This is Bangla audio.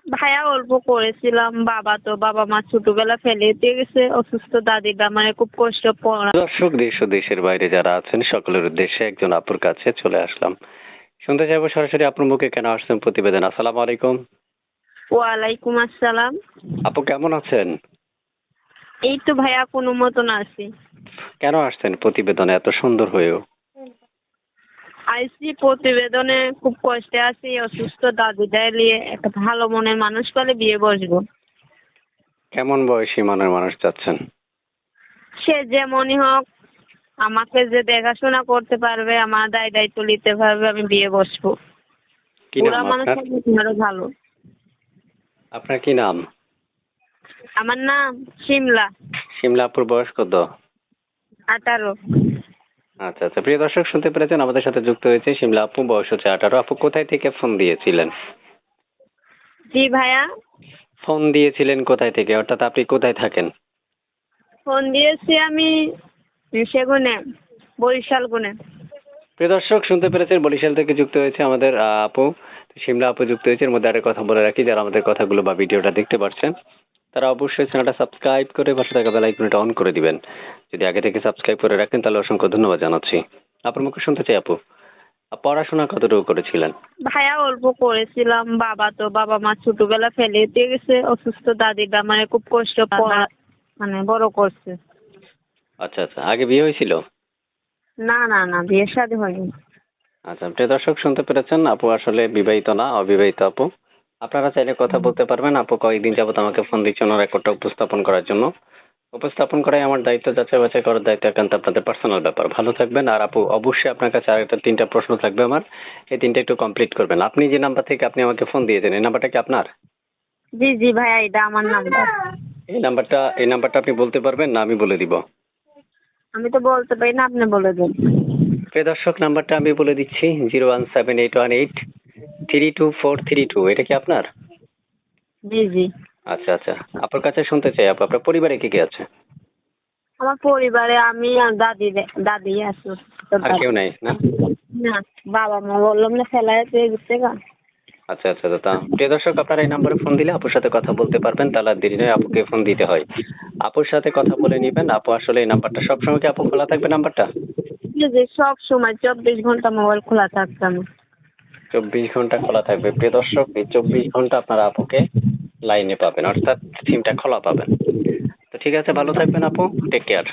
ভাইয়া অল্প করেছিলাম। বাবা মা ছোটবেলা ফেলে দিয়ে গেছে, অসুস্থ দাদিটা মানে খুব কষ্ট পড়া। দর্শক দেশ ও দেশের বাইরে যারা আছেন সকলের উদ্দেশ্যে একজন আপুর কাছে চলে আসলাম। শুনতে চাইবো সরাসরি আপনার মুখে কেন আসছেন প্রতিবেদন। আসসালামু আলাইকুম। ওয়ালাইকুম আসসালাম। আপু কেমন আছেন? এই তো ভাইয়া কোনো মতন আছি। কেন আসছেন প্রতিবেদনে এত সুন্দর হয়েও? আইসি প্রতিবেদনে খুব কষ্টে আছি, অসুস্থ দাদিটা নিয়ে একটা ভালো মনের মানুষ পেলে বিয়ে বসবো। কেমন বয়সী মনের মানুষ চাচ্ছেন? সে যেমনই হোক, আমাকে যে দেখাশোনা করতে পারবে, আমার দায়িত্ব নিতে পারবে, আমি বিয়ে বসবো। কি বুড়া নাম মানুষ আপনার? হলে আরো ভালো। আপনার কি নাম? আমার নাম শিমলা। শিমলা আপুর বয়স কত? 18। আচ্ছা আচ্ছা, প্রিয় দর্শক শুনতে পেরেছেন, আমাদের সাথে যুক্ত হয়েছে শিমলা আপু, বয়স হচ্ছে 18। আপু কোথায় থেকে ফোন দিয়েছিলেন? জি ভাইয়া। ফোন দিয়েছিলেন কোথায় থেকে, অর্থাৎ আপনি কোথায় থাকেন? ফোন দিয়েছি আমি সেগুনে, বরিশাল গুনে। প্রিয় দর্শক শুনতে পেরেছেন, বরিশাল থেকে যুক্ত হয়েছে আমাদের আপু, শিমলা আপু যুক্ত হয়েছে। এর মধ্যে আরেকটা কথা বলে রাখি, যারা আমাদের কথাগুলো বা ভিডিওটা দেখতে পাচ্ছেন তারা অবশ্যই চ্যানেলটা সাবস্ক্রাইব করে পাশে থাকা বেল আইকনটা অন করে দিবেন। যদি আগে থেকে সাবস্ক্রাইব করে রাখেন তাহলে অসংখ্য ধন্যবাদ জানাচ্ছি। আপনার মুখে শুনতে চাই আপু, পড়াশোনা কতটুকু করেছিলেন? ভাইয়া অল্প করেছিলাম। বাবা মা ছোটবেলা ফেলে দিয়ে গেছে, অসুস্থ দাদিটা মানে খুব কষ্ট পড়া মানে বড় করছে। আচ্ছা আচ্ছা, আগে বিয়ে হয়েছিল? না না না, বিয়ে শাদী হয়নি। আচ্ছা, প্রিয় দর্শক শুনতে পেরেছেন, আপু আসলে বিবাহিত না, অবিবাহিত আপু। আপনারা চাইলে কথা বলতে পারবেন। আপু কয়েকদিন যাবত আমাকে ফোন দিচ্ছেন ওর রেকর্ডটা উপস্থাপন করার জন্য। উপস্থাপন করাই আমার দায়িত্ব, যাচাই বাছাই করার দায়িত্ব একান্ত আপনাদের পার্সোনাল ব্যাপার। ভালো থাকবেন। আর আপু অবশ্যই আপনার কাছে আরেকটা 3টা প্রশ্ন থাকবে আমার, এই 3টা একটু কমপ্লিট করবেন। আপনি যে নাম্বার থেকে আপনি আমাকে ফোন দিয়েছেন এই নাম্বারটা কি আপনার? জি জি ভাইয়া, এটা আমার নাম্বার। এই নাম্বারটা আপনি বলতে পারবেন না আমি বলে দিব? আমি তো বলতে পারি না, আপনি বলে দিন। প্রিয় দর্শক নাম্বারটা আমি বলে দিচ্ছি, 01781832432। এটা কি আপনার? জি জি। আচ্ছা আচ্ছা, আপনার কাছে শুনতে চাই আপু, আপনার পরিবারে কে কে আছে? আমার পরিবারে আমি আর দাদি আছি। তো আর কেউ নাই না? না, বাবা মা বললাম না ফেলায় পেয়ে গেছে গা। আচ্ছা আচ্ছা দাদা। প্রিয় দর্শক আপনারা এই নাম্বারে ফোন দিলে আপুর সাথে কথা বলতে পারবেন, তাহলে আর দেরি নয়, আপুকে ফোন দিতে হয়। আপুর সাথে কথা বলে নিবেন। আপু আসলে এই নাম্বারটা সবসময় কি আপু খোলা থাকবে নাম্বারটা? জি জি, সব সময় 24 ঘন্টা মোবাইল খোলা থাকছে আমার। 24 ঘন্টা খোলা থাকবে। প্রিয় দর্শক এই 24 ঘন্টা আপনারা আপুকে লাইনে পাবেন, অর্থাৎ সিমটা খোলা পাবেন। তো ঠিক আছে, ভালো থাকবেন আপু, টেক কেয়ার।